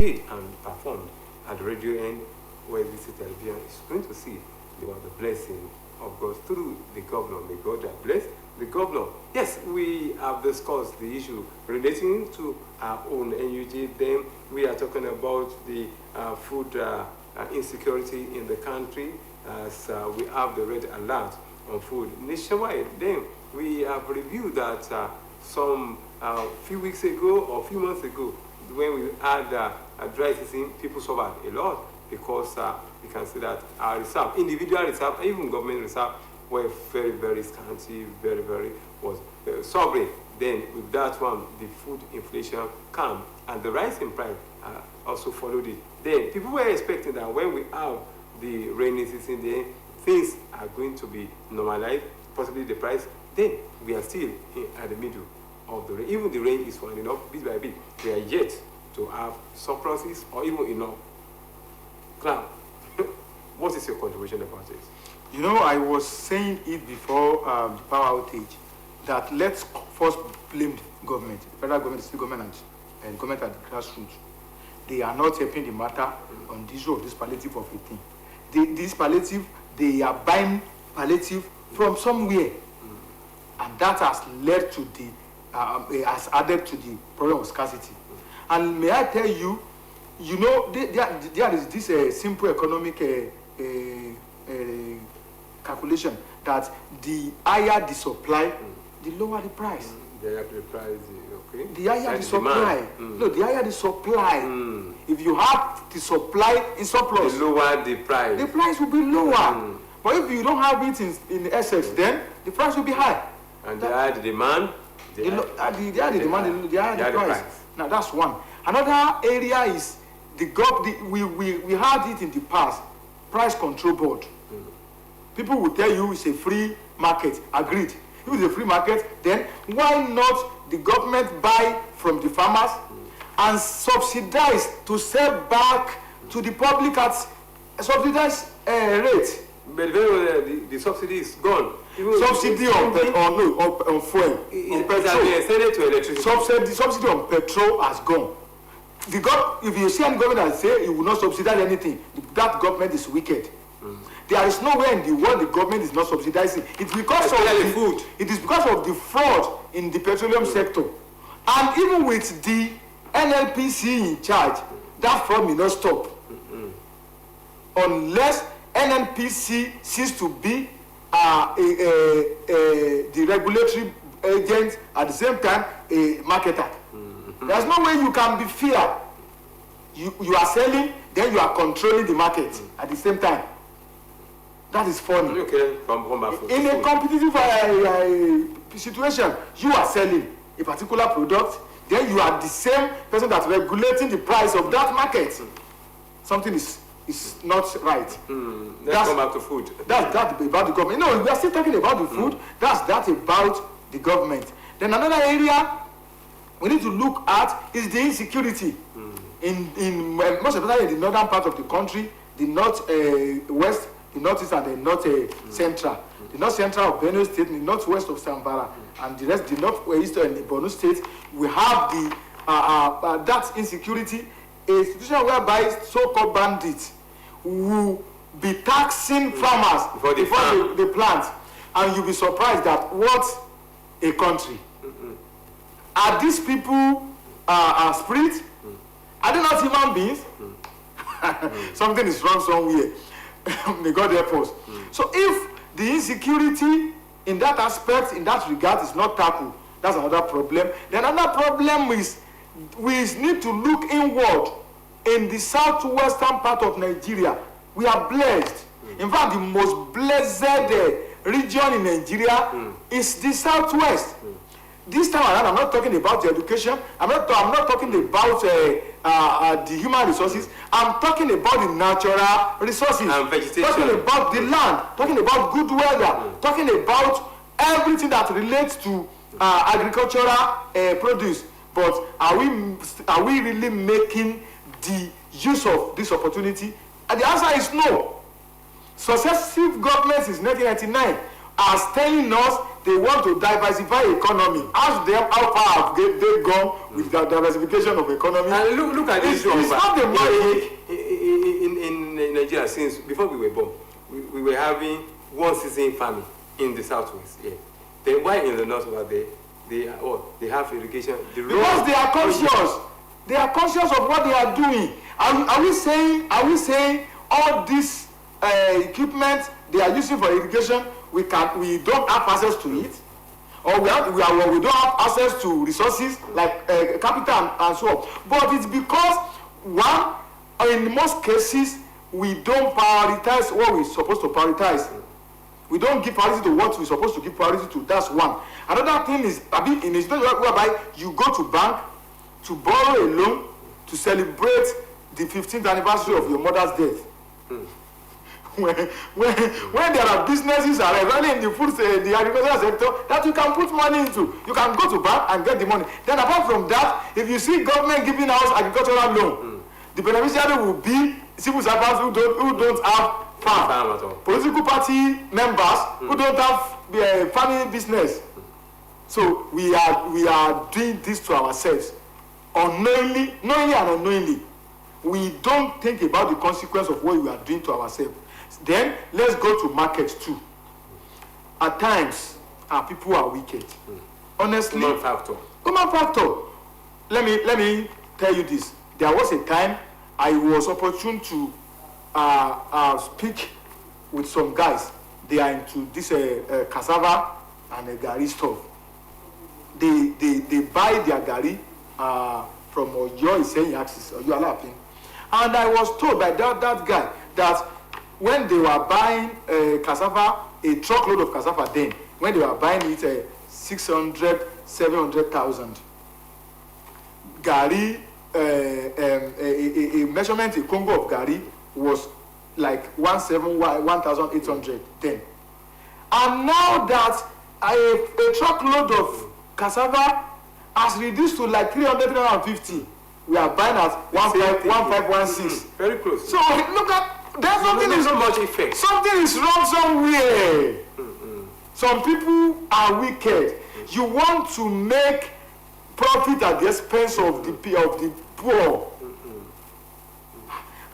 did and performed at the radio and OSBC television is going to see about the blessing of God through the governor. May God bless the governor. Yes, we have discussed the issue relating to our own NUG. Then we are talking about the food insecurity in the country, as we have the red alert on food nationwide. Then we have reviewed that some few weeks ago or few months ago, when we had a dry season, people suffered a lot because you can see that our reserve, individual reserve, even government reserve, were very, very scanty, very, very was sovereign. Then with that one, the food inflation came, and the rise in price also followed it. Then people were expecting that when we have the rainy season, then things are going to be normalized, possibly the price. Then we are still at the middle of the rain. Even the rain is falling up bit by bit. We are yet to have surpluses or even enough cloud. What is your contribution about this? You know, I was saying it before the power outage, that let's first blame the government, the federal government, the state government, and government at the grassroots. They are not helping the matter on the issue of this palliative of a thing. This palliative, they are buying palliative from somewhere. And that has led to the, has added to the problem of scarcity. And may I tell you, you know, there is this simple economic calculation that the higher the supply, the lower the price. The higher the price, okay. The higher the supply. No, the higher the supply. If you have the supply in surplus, the lower the price. The price will be lower. But if you don't have it in excess, then the price will be high. And the higher the demand, the higher the demand, the higher the price. Now that's one. Another area is we had it in the past, price control board. People will tell you it's a free market. Agreed. If it's a free market, then why not the government buy from the farmers and subsidize to sell back to the public at a subsidized rate? But the subsidy is gone. Subsidy on fuel, on petrol. Subsidy on petrol has gone. If you see any government that say it will not subsidize anything, that government is wicked. There is nowhere in the world the government is not subsidizing. It's because of the food. It is because of the fraud in the petroleum sector. And even with the NNPC in charge, that fraud may not stop. Unless NNPC ceases to be the regulatory agent, at the same time a marketer. There's no way you can be fair. You are selling, then you are controlling the market at the same time. That is funny. Okay. In a competitive situation, you are selling a particular product, then you are the same person that's regulating the price of that market. Something is not right. Let's come back to food. That's about the government. No, we are still talking about the food. That's about the government. Then another area we need to look at is the insecurity. In most especially in the northern part of the country, the north-west, the northeast, and the north-central. The north-central of Benue State, the northwest of Sambara, and the rest, the northwest and the Borno State, we have the that insecurity, a situation whereby so-called bandits will be taxing farmers before they plant, and you'll be surprised that what a country. Are these people spirits? Are they not human beings? Something is wrong somewhere. May God help us. So if the insecurity in that aspect, in that regard, is not tackled, that's another problem. Then another problem is we need to look inward. In the southwestern part of Nigeria, we are blessed. In fact, the most blessed region in Nigeria is the southwest. This time around, I'm not talking about the education. I'm not talking about the human resources. I'm talking about the natural resources. And vegetation. Talking about the land. Talking about good weather. Talking about everything that relates to agricultural produce. But are we really making the use of this opportunity? And the answer is no. Successive governments since 1999 are telling us they want to diversify economy. Ask them how far have they gone with the diversification of economy. And look at this. It's not the money. In Nigeria, since before we were born, we were having one season farming in the southwest. Yeah. Then why in the north over there, they have irrigation. Because they are conscious. They are conscious of what they are doing. Are we saying all this equipment they are using for irrigation, we don't have access to it, or we don't have access to resources like capital and so on? But it's because one, in most cases, we don't prioritize what we're supposed to prioritize. We don't give priority to what we're supposed to give priority to. That's one. Another thing is, in a situation whereby you go to bank to borrow a loan to celebrate the 15th anniversary of your mother's death. When there are businesses especially in the food, the agricultural sector, that you can put money into, you can go to bank and get the money. Then apart from that, if you see government giving out agricultural loan, the beneficiary will be civil servants who don't have farm, political party members who don't have family business. So we are doing this to ourselves, knowingly and unknowingly. We don't think about the consequence of what we are doing to ourselves. Then let's go to markets too. At times, our people are wicked. Honestly, Human factor. Let me tell you this. There was a time I was opportune to speak with some guys. They are into this cassava and gari stuff. They buy their gari from Oyo Iseyin axis, Oyo Alapin. And I was told by that guy that when they were buying cassava, a truckload of cassava then, when they were buying it 600, 700,000. Gari, a measurement, a Congo of gari was like 1,800 then. And now that a truckload of cassava has reduced to like 300, 350, we are buying at 1516. Very close. So look at, there's something is so much effect. Something is wrong somewhere. Some people are wicked. You want to make profit at the expense of the poor.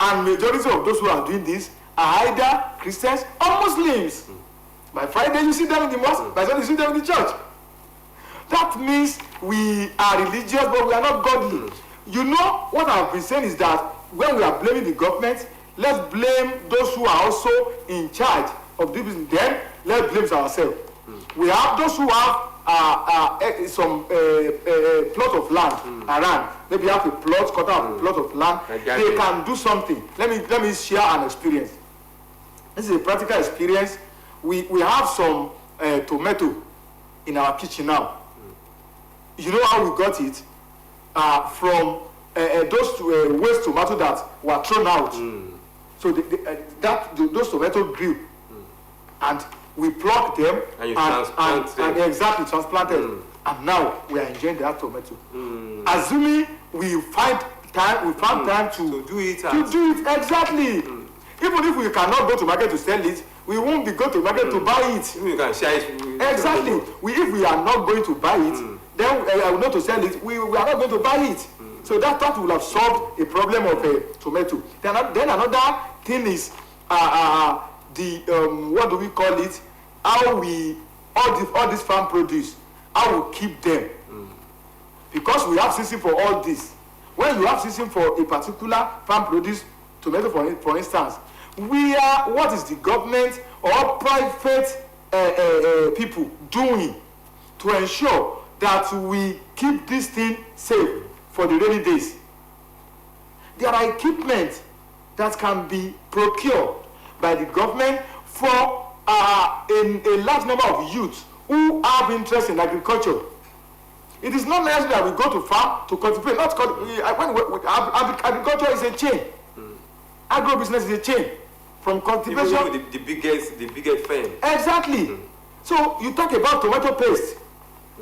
And majority of those who are doing this are either Christians or Muslims. By Friday you see them in the mosque, by Sunday you see them in the church. That means we are religious but we are not godly. You know what I've been saying is that when we are blaming the government, let's blame those who are also in charge of this business. Then let's blame ourselves. We have those who have some plot of land around. Maybe have a plot, cut out a plot of land. They can do something. Let me share an experience. This is a practical experience. We have some tomato in our kitchen now. You know how we got it? From those waste tomato that were thrown out. So those tomato grew, and we plucked them and exactly transplanted, and now we are enjoying that tomato. Assuming we found time to do it exactly. Even if we cannot go to market to sell it, we won't be going to market to buy it. You can share it. Exactly. If we are not going to buy it, then not to sell it, we are not going to buy it. So that will have solved a problem of a tomato. Then another thing is what do we call it? How we all this farm produce, how we keep them. Because we have season for all this. When you have season for a particular farm produce, tomato for instance, what is the government or private people doing to ensure that we keep this thing safe for the rainy days? There are equipment that can be procured by the government for a large number of youths who have interest in agriculture. It is not necessary that we go to farm to cultivate. Agriculture is a chain. Agro-business is a chain. From cultivation. Even the biggest firm. Exactly. So you talk about tomato paste.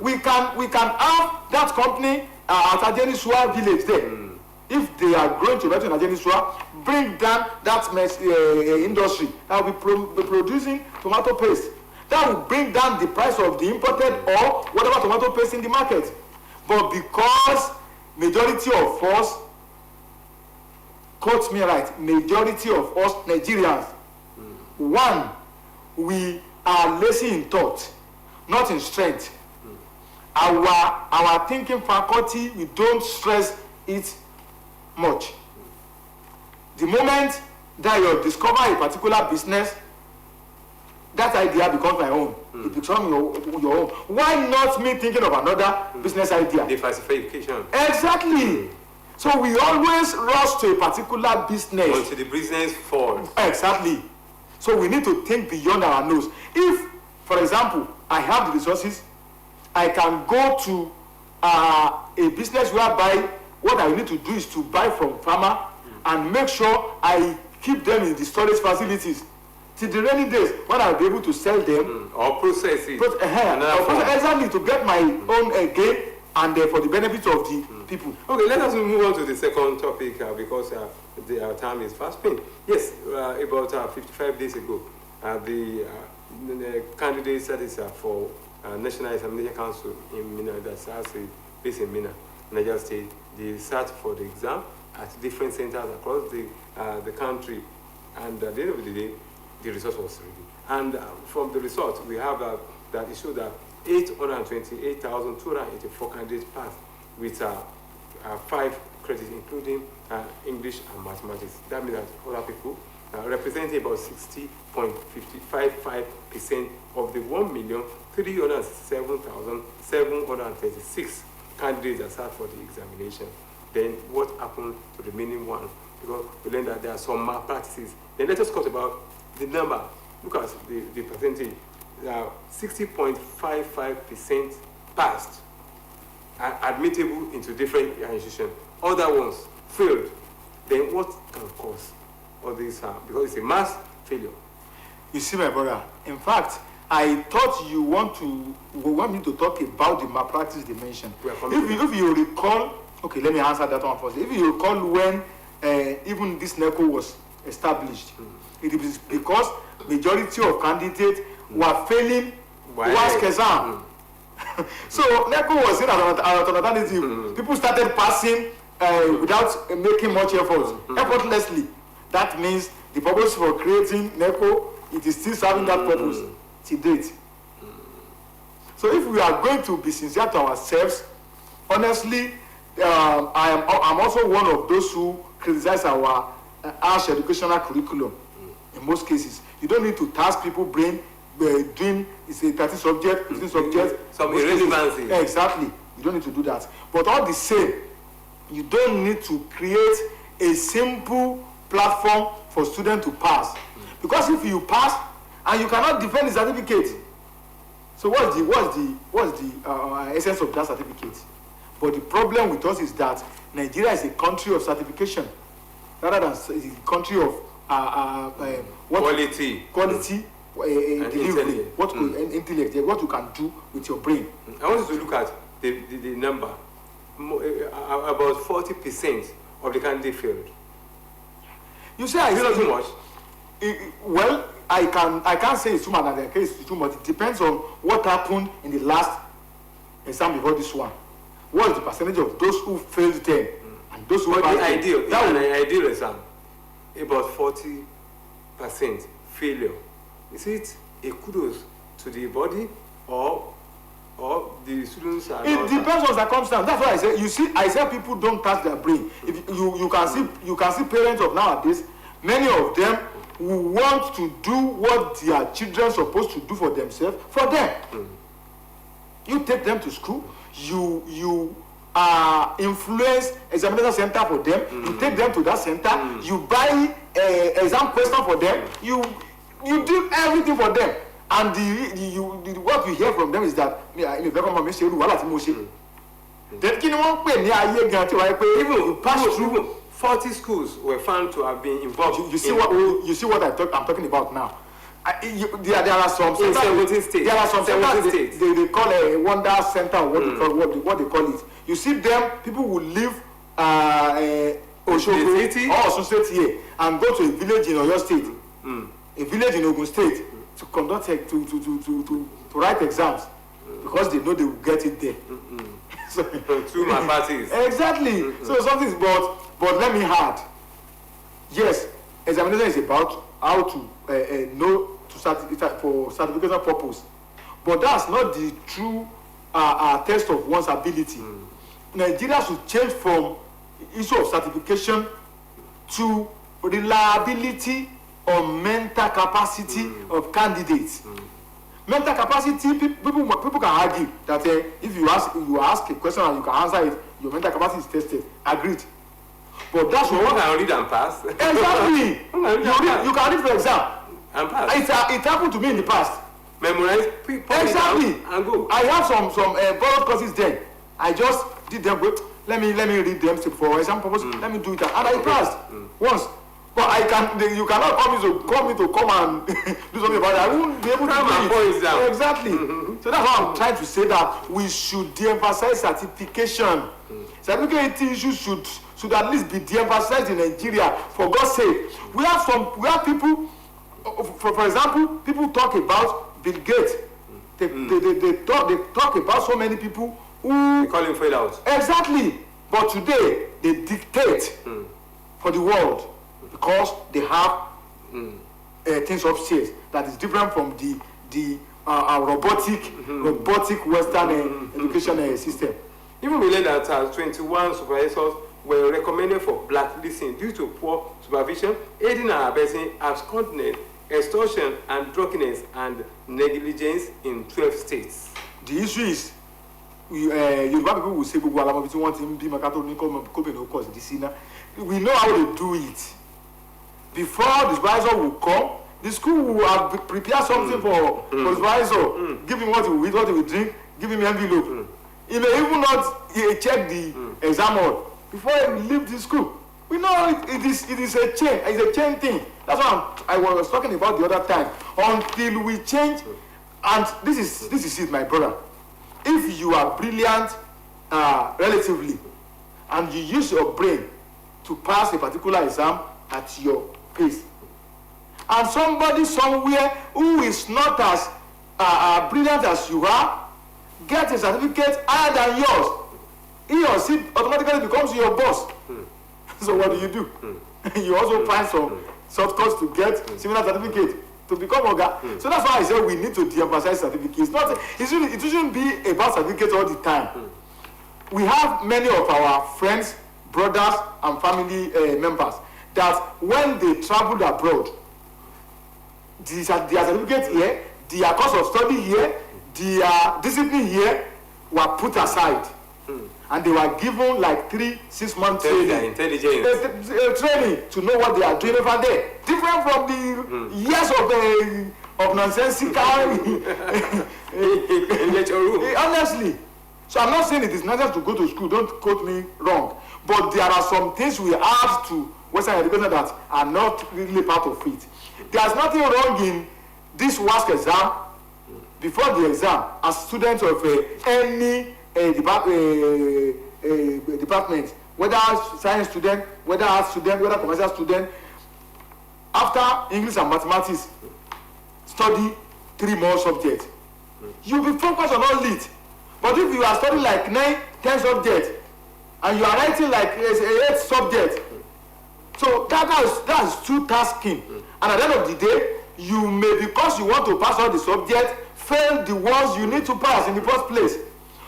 We can have that company at Ajenisua village there. If they are growing tomato in Ajenisua, bring down that industry that will be producing tomato paste. that will bring down the price of the imported or whatever tomato paste in the market. But because majority of us, quote me right, majority of us Nigerians, one, we are lazy in thought, not in strength. Our thinking faculty, we don't stress it much. The moment that you discover a particular business, that idea becomes my own. It becomes your own. Why not me thinking of another business idea? Diversification. Exactly. So we always rush to a particular business. Until the business falls. Exactly. So we need to think beyond our nose. If, for example, I have the resources, I can go to a business whereby what I need to do is to buy from farmer and make sure I keep them in the storage facilities till the rainy days when I'll be able to sell them. Or process it. Exactly, to get my own gain and for the benefit of the people. Okay, let us move on to the second topic because our time is fast spent. Yes, about 55 days ago, the candidates that is for National Examination Council in Mina, that's based in Mina, Niger State, they sat for the exam at different centers across the country, and at the end of the day, the result was ready. And from the result, we have that it showed that 828,284 candidates passed with 5 credits, including English and mathematics. That means that other people representing about 60.555% of the 1,367,736 candidates that sat for the examination. Then what happened to the remaining one? Because we learned that there are some malpractices. Then let us talk about the number. Look at the percentage. 60.55% passed, admittable into different institutions. Other ones failed. Then what can cause all this? Because it's a mass failure. You see, my brother, in fact, I thought you want me to talk about the malpractice they mentioned. If you recall, okay, let me answer that one first. If you recall when even this NECO was established, it is because majority of candidates were failing WASC exam. So NECO was seen as an alternative. People started passing without making much effort, effortlessly. That means the purpose for creating NECO, it is still serving that purpose to date. So if we are going to be sincere to ourselves, honestly, I'm also one of those who criticize our harsh educational curriculum. In most cases, you don't need to task people brain doing it's a 30 subject, 15 subject. Some irrelevancy. Exactly. You don't need to do that. But all the same, you don't need to create a simple platform for students to pass. Because if you pass and you cannot defend the certificate, so what's the essence of that certificate? But the problem with us is that Nigeria is a country of certification rather than a country of quality, delivery, intellect, what you can do with your brain. I want you to look at the number. About 40% of the candidates failed. You say I not too much. Well, I can't say it's too much, and I can say it's too much. It depends on what happened in the last exam before this one. What is the percentage of those who failed them and those who passed? An ideal exam, about 40% failure. Is it a kudos to the body or the students are? It depends on circumstance. That's why I say. You see, I say people don't touch their brain. If you can see parents of nowadays. Many of them who want to do what their children are supposed to do for themselves for them. You take them to school. You influence examination center for them. You take them to that center. You buy exam question for them. You do everything for them. And what you hear from them is that even 40 schools were found to have been involved. You see what I'm talking about now. There are some in 17 states. There are some centers they call a wonder center, what they call it. You see them, people will leave Osogbo or Osun State here and go to a village in Oyo State, a village in Ogun State, to conduct to write exams because they know they will get it there. So, through my parties. Exactly. So something, but let me add. Yes, examination is about how to know for certification purpose, but that's not the true test of one's ability. Nigeria should change from issue of certification to reliability or mental capacity of candidates. Mental capacity, people can argue that if you ask a question and you can answer it, your mental capacity is tested. Agreed. But that's what one can read and pass. Exactly. You can read for exam and pass. It happened to me in the past. Memorize. Exactly. And go. I have some borrowed courses then. I just did them. Let me read them for exam purpose. Let me do it, and I passed once. But you cannot come and do something about it. I won't be able to do it. Down. Exactly. So that's why I'm trying to say that we should de-emphasize certification. Certificate issues should at least be de-emphasized in Nigeria. For God's sake, we have people. For example, people talk about Bill Gates. They talk about so many people who they call him fail out. Exactly. But today they dictate for the world. Because they have things upstairs that is different from the robotic Western education system. Even we learned that 21 supervisors were recommended for blacklisting due to poor supervision, aiding and abetting abscondment, extortion and drunkenness and negligence in 12 states. The issue is, Yoruba people will say, we know how they do it. Before the supervisor will come, the school will have prepared something for the supervisor. Give him what he will eat, what he will drink, give him an envelope. He may even not check the exam hall before he will leave the school. We know it is a chain. It's a chain thing. That's what I was talking about the other time. Until we change, and this is it, my brother. If you are brilliant relatively, and you use your brain to pass a particular exam at your pace, and somebody somewhere who is not as brilliant as you are get a certificate higher than yours, he or she automatically becomes your boss. So what do? You also find some shortcuts to get similar certificate to become Oga. So that's why I say we need to de-emphasize certificates. It shouldn't be about certificates all the time. We have many of our friends, brothers, and family members that when they traveled abroad, their certificate here, their course of study here, their discipline here were put aside. And they were given like 3-6 months training to know what they are doing over there. Different from the years of nonsensical honestly. So I'm not saying it is necessary to go to school, don't quote me wrong. But there are some things we add to Western education that are not really part of it. There's nothing wrong in this WASC exam. Before the exam, as students of any department, whether science student, whether art student, whether commercial student, after English and mathematics, study 3 more subjects. You'll be focused on all it. But if you are studying like 9-10 subjects, and you are writing like 8 subjects, so that's too tasking. And at the end of the day, you may, because you want to pass all the subjects, fail the ones you need to pass in the first place.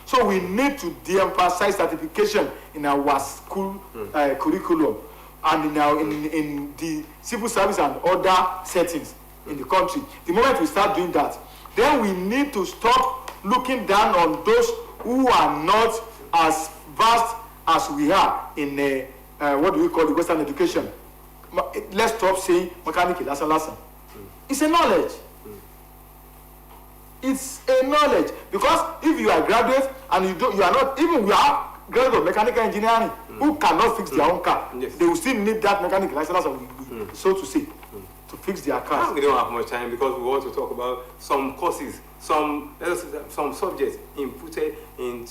So we need to de-emphasize certification in our school curriculum and in the civil service and other settings in the country. The moment we start doing that, then we need to stop looking down on those who are not as vast as we are in what do we call the Western education. Let's stop saying mechanical lesson. It's a knowledge. It's a knowledge, because if you are a graduate and you are not, even we are graduate of mechanical engineering who cannot fix their own car, they will still need that mechanical license, so to say, to fix their cars. We don't have much time because we want to talk about some courses, some subjects inputted in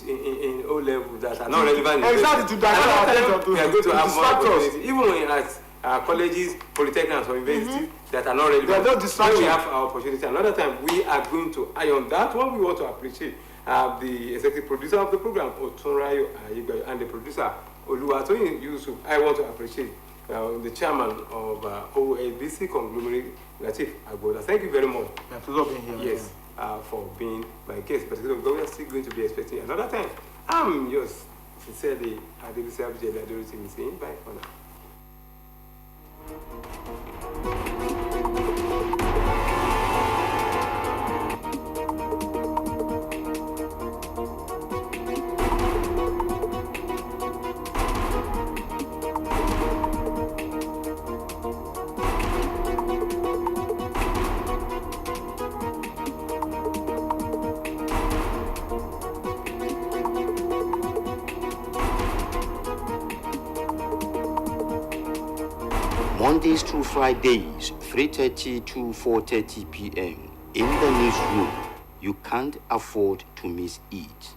O level that are not relevant. Exactly, to divert our attention to we are going to have more opportunities. Even colleges, polytechnics, or universities that are not relevant. They are just distractions. When we have our opportunity, another time we are going to iron that one. We want to appreciate the executive producer of the program, Otunrayo Ayigbayo, and the producer, Oluwatoyin Yusuf. I want to appreciate the chairman of OSBC conglomerate, Latif Agbola. Thank you very much. For being here. Yes, for being my guest. But we are still going to be expecting another time. I'm yours sincerely, Adeleke saying bye for now. Mondays through Fridays, 3:30 to 4:30 p.m. in the newsroom. You can't afford to miss it.